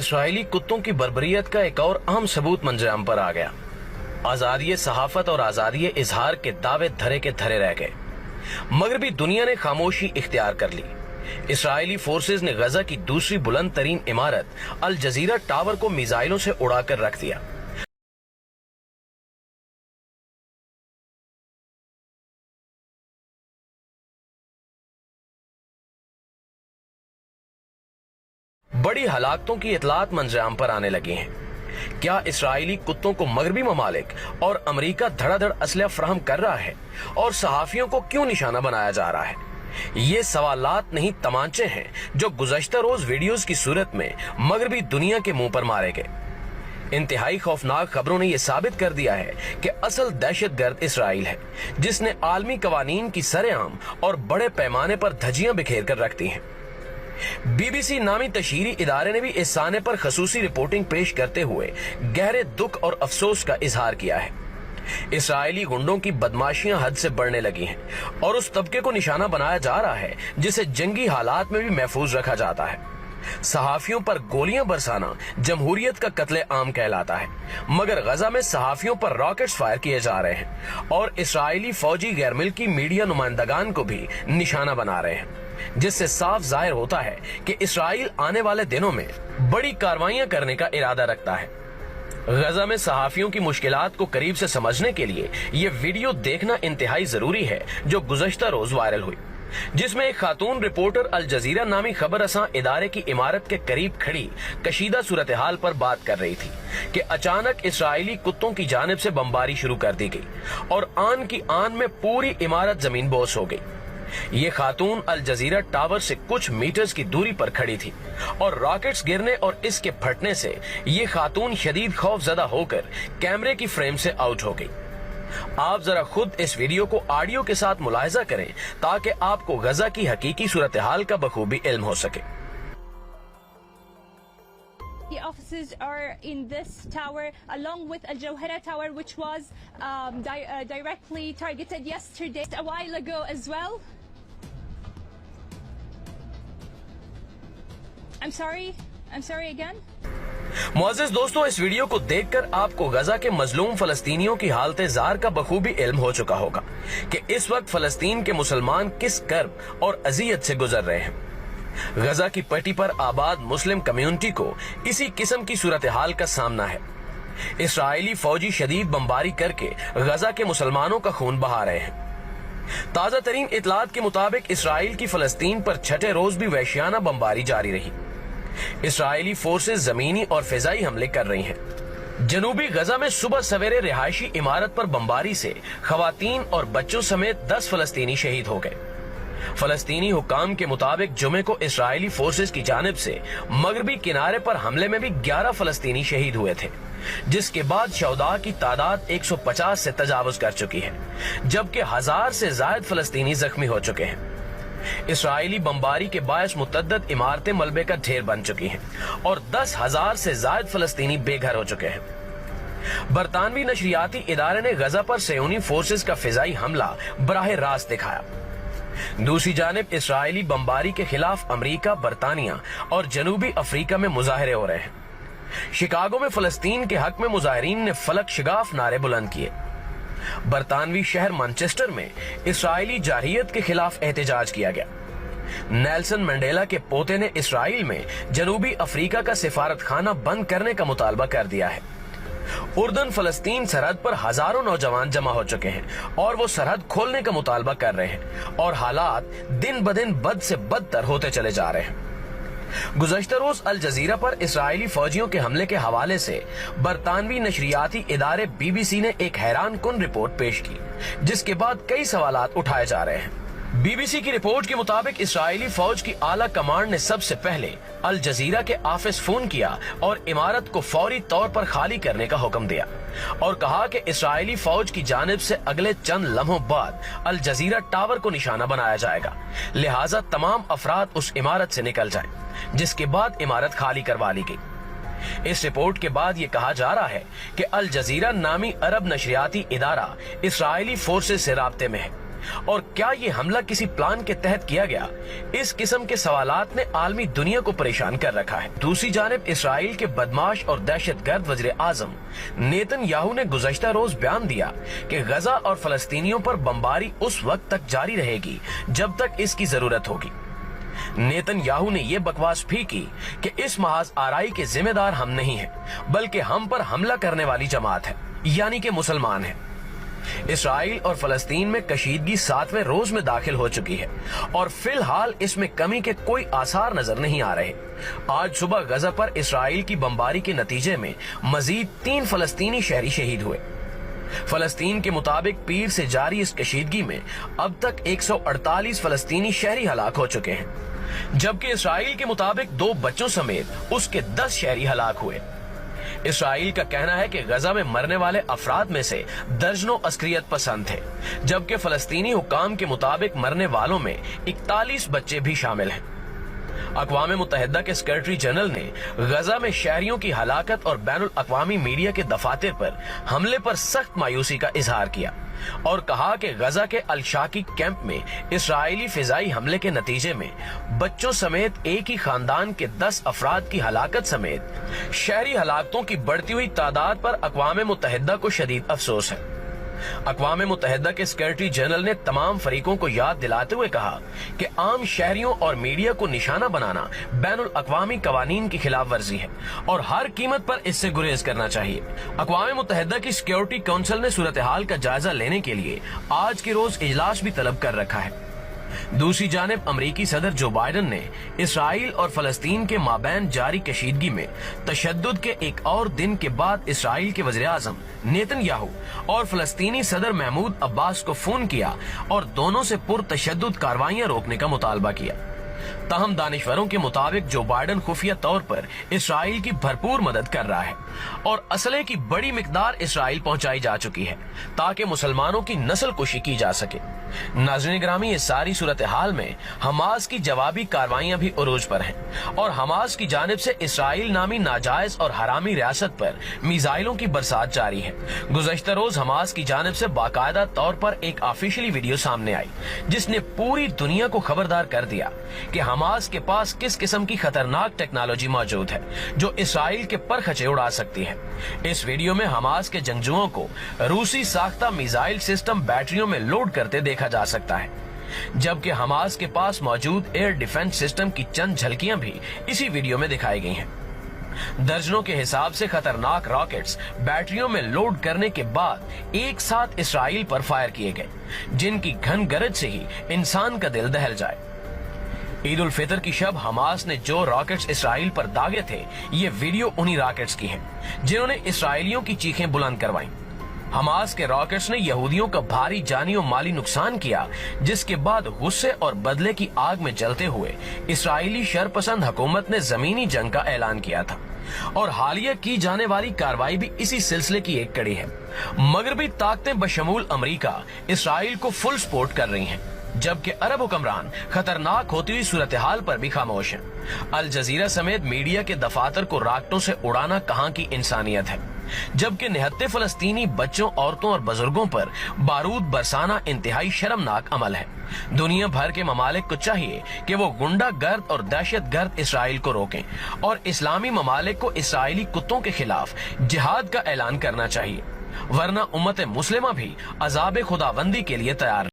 Israeli कुत्तों की बर्बरियत का एक और अहम सबूत मंजराम पर आ गया। आजादी सहाफत और आजादी इजहार के दावे धरे के धरे रह गए। मगरबी दुनिया ने खामोशी इख्तियार कर ली। इसराइली फोर्सेज ने गजा की दूसरी बुलंद तरीन इमारत अल जजीरा टावर को मिसाइलों से उड़ाकर रख दिया। बड़ी हलाकतों की इतलात मंजराम पर आने लगी हैं। क्या इसराइली कुत्तों को मगरबी ममालिक और अमेरिका धड़ाधड़ असलहा फराहम कर रहा है और सहाफियों को क्यों निशाना बनाया जा रहा है? ये सवालात नहीं तमांचे हैं जो गुज़श्ता रोज वीडियोस की सूरत में मगरबी दुनिया के मुंह पर मारे गए। इंतहाई खौफनाक खबरों ने यह साबित कर दिया है कि असल दहशतगर्द इसराइल है, जिसने आलमी कवानीन की सरेआम और बड़े पैमाने पर धज्जियां बिखेर कर रख दी हैं। BBC नामी तशहीरी इदारे ने भी इस साने पर खसूसी रिपोर्टिंग पेश करते हुए गहरे दुख और अफसोस का इजहार किया है। इसराइली गुंडों की बदमाशियां हद से बढ़ने लगी हैं और उस तबके को निशाना बनाया जा रहा है जिसे जंगी हालात में भी महफूज रखा जाता है। सहाफियों पर गोलियां बरसाना जमहूरियत का कत्ले आम कहलाता है, मगर गजा में सहाफियों पर रॉकेट्स फायर किए जा रहे हैं और इसराइली फौजी गैर मुल्की मीडिया नुमाइंदगान को भी निशाना बना रहे हैं, जिससे साफ जाहिर होता है कि इसराइल आने वाले दिनों में बड़ी कार्रवाइयां करने का इरादा रखता है। गजा में सहाफियों की मुश्किलात को करीब से समझने के लिए ये वीडियो देखना इंतहाई जरूरी है, जो गुज़श्ता रोज वायरल हुई, जिसमें एक खातून रिपोर्टर अल जजीरा नामी खबर रसां इदारे की इमारत के करीब खड़ी कशीदा सूरत हाल पर बात कर रही थी कि अचानक इसराइली कुत्तों की जानिब से बमबारी शुरू कर दी गई और आन की आन में पूरी इमारत जमीन बोस हो गई। ये खातून अल जजीरा टावर से कुछ मीटर्स की दूरी पर खड़ी थी और रॉकेट्स गिरने और इसके फटने से ये खातून शदीद खौफजदा होकर कैमरे की फ्रेम से आउट हो गई। आप जरा खुद इस वीडियो को ऑडियो के साथ मुलाहिजा करें ताकि आपको गजा की हकीकी सूरत हाल का बखूबी इल्म हो सके। The offices are in this tower, along with Al Jawhara Tower, which was directly targeted yesterday, a while ago as well. I'm sorry again. मुअज़्ज़िज़ दोस्तों, इस वीडियो को देखकर आपको गजा के मजलूम फलस्तीनियों की हालत जार का बखूबी इल्म हो चुका होगा कि इस वक्त फलस्तीन के मुसलमान किस कर्ब और अजियत से गुजर रहे हैं। गजा की पट्टी पर आबाद मुस्लिम कम्युनिटी को इसी किस्म की सूरत हाल का सामना है। इसराइली फौजी शदीद बमबारी करके गजा के मुसलमानों का खून बहा रहे हैं। ताजा तरीन इतलात के मुताबिक इसराइल की फलस्तीन पर छठे रोज भी वहशियाना बमबारी जारी रही। इसराइली फोर्सेज जमीनी और फिजाई हमले कर रही हैं। जनूबी गजा में सुबह सवेरे रिहायशी इमारत पर बमबारी से खवातीन और बच्चों समेत 10 फलस्तीनी शहीद हो गए। फलस्तीनी हुकाम के मुताबिक जुमे को इसराइली फोर्सेज की जानिब से मगरबी किनारे पर हमले में भी 11 फलस्तीनी शहीद हुए थे, जिसके बाद शौदा की तादाद 150 से तजावुज कर चुकी है, जबकि 1000 से जायद फलस्तीनी जख्मी हो चुके हैं। इसराइली बमबारी के बायस मुतद्दद इमारतें मलबे का ढेर बन चुकी हैं और 10,000 से जायद फलस्तीनी बेघर हो चुके हैं। बरतानवी नशरियाती इदारे ने गजा पर सयोनी फोर्सेज का फिजाई हमला बराह रास्त दिखाया। दूसरी जानिब इसराइली बमबारी के खिलाफ अमेरिका, बरतानिया और जनूबी अफ्रीका में मुजाहरे हो रहे हैं। शिकागो में फलस्तीन के हक में मुजाहिरीन ने फलक शिगाफ नारे बुलंद किए। बरतानवी शहर मैनचेस्टर में इसराइली जारहियत के खिलाफ एहतजाज किया गया। नेल्सन मंडेला के पोते ने इसराइल में जनूबी अफ्रीका का सिफारत खाना बंद करने का मुतालबा कर दिया है। उर्दन फलस्तीन सरहद पर हजारों नौजवान जमा हो चुके हैं और वो सरहद खोलने का मुतालबा कर रहे हैं और हालात दिन ब दिन बद से बदतर होते चले जा रहे हैं। गुज़श्ता रोज अल जजीरा पर इसराइली फौजियों के हमले के हवाले से बरतानवी नशरियाती इदारे BBC ने एक हैरान कुन रिपोर्ट पेश की, जिसके बाद कई सवालात उठाए जा रहे हैं। BBC की रिपोर्ट के मुताबिक इसराइली फौज की आला कमांड ने सबसे पहले अल जजीरा के ऑफिस फोन किया और इमारत को फौरी तौर पर खाली करने का हुक्म दिया और कहा कि इसराइली फौज की जानिब से अगले चंद लम्हों बाद अल जजीरा टावर को निशाना बनाया जाएगा, लिहाजा तमाम अफराद उस इमारत से निकल जाएं, जिसके बाद इमारत खाली करवा ली गई। इस रिपोर्ट के बाद ये कहा जा रहा है कि अल जजीरा नामी अरब नशरियाती इदारा इसराइली फोर्सेज से राब्ते में है, اور کیا یہ حملہ کسی پلان کے تحت کیا گیا؟ اس قسم کے سوالات نے عالمی دنیا کو پریشان کر رکھا ہے۔ دوسری جانب اسرائیل کے بدماش اور دہشت گرد وزیر اعظم نیتن یاہو نے گزشتہ روز بیان دیا کہ غزہ اور فلسطینیوں پر بمباری اس وقت تک جاری رہے گی جب تک اس کی ضرورت ہوگی۔ نیتن یاہو نے یہ بکواس بھی کی کہ اس محاذ آرائی کے ذمہ دار ہم نہیں ہیں بلکہ ہم پر حملہ کرنے والی جماعت ہے، یعنی کہ مسلمان ہیں۔ اسرائیل اور فلسطین میں کشیدگی 7ویں روز میں داخل ہو چکی ہے اور فی الحال اس میں کمی کے کوئی آثار نظر نہیں آ رہے۔ آج صبح غزہ پر اسرائیل کی بمباری کے نتیجے میں مزید 3 فلسطینی شہری شہید ہوئے۔ فلسطین کے مطابق پیر سے جاری اس کشیدگی میں اب تک 148 فلسطینی شہری ہلاک ہو چکے ہیں، جبکہ اسرائیل کے مطابق 2 بچوں سمیت اس کے 10 شہری ہلاک ہوئے۔ اسرائیل کا کہنا ہے کہ غزہ میں مرنے والے افراد میں سے درجنوں عسکریت پسند تھے، جبکہ فلسطینی حکام کے مطابق مرنے والوں میں 41 بچے بھی شامل ہیں۔ اقوام متحدہ کے سیکرٹری جنرل نے غزہ میں شہریوں کی ہلاکت اور بین الاقوامی میڈیا کے دفاتر پر حملے پر سخت مایوسی کا اظہار کیا اور کہا کہ غزہ کے الشاقی کیمپ میں اسرائیلی فضائی حملے کے نتیجے میں بچوں سمیت ایک ہی خاندان کے 10 افراد کی ہلاکت سمیت شہری ہلاکتوں کی بڑھتی ہوئی تعداد پر اقوام متحدہ کو شدید افسوس ہے۔ اقوام متحدہ کے سیکرٹری جنرل نے تمام فریقوں کو یاد دلاتے ہوئے کہا کہ عام شہریوں اور میڈیا کو نشانہ بنانا بین الاقوامی قوانین کی خلاف ورزی ہے اور ہر قیمت پر اس سے گریز کرنا چاہیے۔ اقوام متحدہ کی سیکیورٹی کونسل نے صورتحال کا جائزہ لینے کے لیے آج کے روز اجلاس بھی طلب کر رکھا ہے۔ دوسری جانب امریکی صدر جو بائیڈن نے اسرائیل اور فلسطین کے مابین جاری کشیدگی میں تشدد کے ایک اور دن کے بعد اسرائیل کے وزیر اعظم نیتن یاہو اور فلسطینی صدر محمود عباس کو فون کیا اور دونوں سے پرتشدد کارروائیاں روکنے کا مطالبہ کیا۔ تاہم دانشوروں کے مطابق جو بائیڈن خفیہ طور پر اسرائیل کی بھرپور مدد کر رہا ہے اور اسلحے کی بڑی مقدار اسرائیل پہنچائی جا چکی ہے تاکہ مسلمانوں کی نسل کشی کی جا سکے۔ ناظرین گرامی، اس ساری صورتحال میں حماس کی جوابی کارروائیاں بھی عروج پر ہیں اور حماس کی جانب سے اسرائیل نامی ناجائز اور حرامی ریاست پر میزائلوں کی برسات جاری ہے۔ گزشتہ روز حماس کی جانب سے باقاعدہ طور پر ایک آفیشلی ویڈیو سامنے آئی جس نے پوری دنیا کو خبردار کر دیا کہ حماس کے پاس کس قسم کی خطرناک ٹیکنالوجی موجود ہے جو اسرائیل کے پرخچے اڑا سکتی ہے۔ اس ویڈیو میں حماس کے جنگجوؤں کو روسی ساختہ میزائل سسٹم بیٹریوں میں لوڈ کرتے دیکھا جا سکتا ہے، جبکہ حماس کے پاس موجود ایئر ڈیفنس سسٹم کی چند جھلکیاں بھی اسی ویڈیو میں دکھائی گئی ہیں۔ درجنوں کے حساب سے خطرناک راکٹس بیٹریوں میں لوڈ کرنے کے بعد ایک ساتھ اسرائیل پر فائر کیے گئے، جن کی گھن گرج سے ہی انسان کا دل دہل جائے۔ عید الفطر کی شب حماس نے جو راکٹس اسرائیل پر داغے تھے، یہ ویڈیو انہی راکٹس کی ہے جنہوں نے اسرائیلیوں کی چیخیں بلند کروائیں۔ حماس کے راکٹس نے یہودیوں کا بھاری جانی و مالی نقصان کیا، جس کے بعد غصے اور بدلے کی آگ میں جلتے ہوئے اسرائیلی شرپسند حکومت نے زمینی جنگ کا اعلان کیا تھا اور حالیہ کی جانے والی کارروائی بھی اسی سلسلے کی ایک کڑی ہے۔ مغربی طاقتیں بشمول امریکہ اسرائیل کو فل سپورٹ کر رہی ہیں، جبکہ عرب حکمران خطرناک ہوتی ہوئی صورتحال پر بھی خاموش ہیں۔ الجزیرہ سمیت میڈیا کے دفاتر کو راکٹوں سے اڑانا کہاں کی انسانیت ہے، جبکہ نہتے فلسطینی بچوں، عورتوں اور بزرگوں پر بارود برسانا انتہائی شرمناک عمل ہے۔ دنیا بھر کے ممالک کو چاہیے کہ وہ گنڈا گرد اور دہشت گرد اسرائیل کو روکیں اور اسلامی ممالک کو اسرائیلی کتوں کے خلاف جہاد کا اعلان کرنا چاہیے، ورنہ امت مسلمہ بھی عذاب خداوندی کے لیے تیار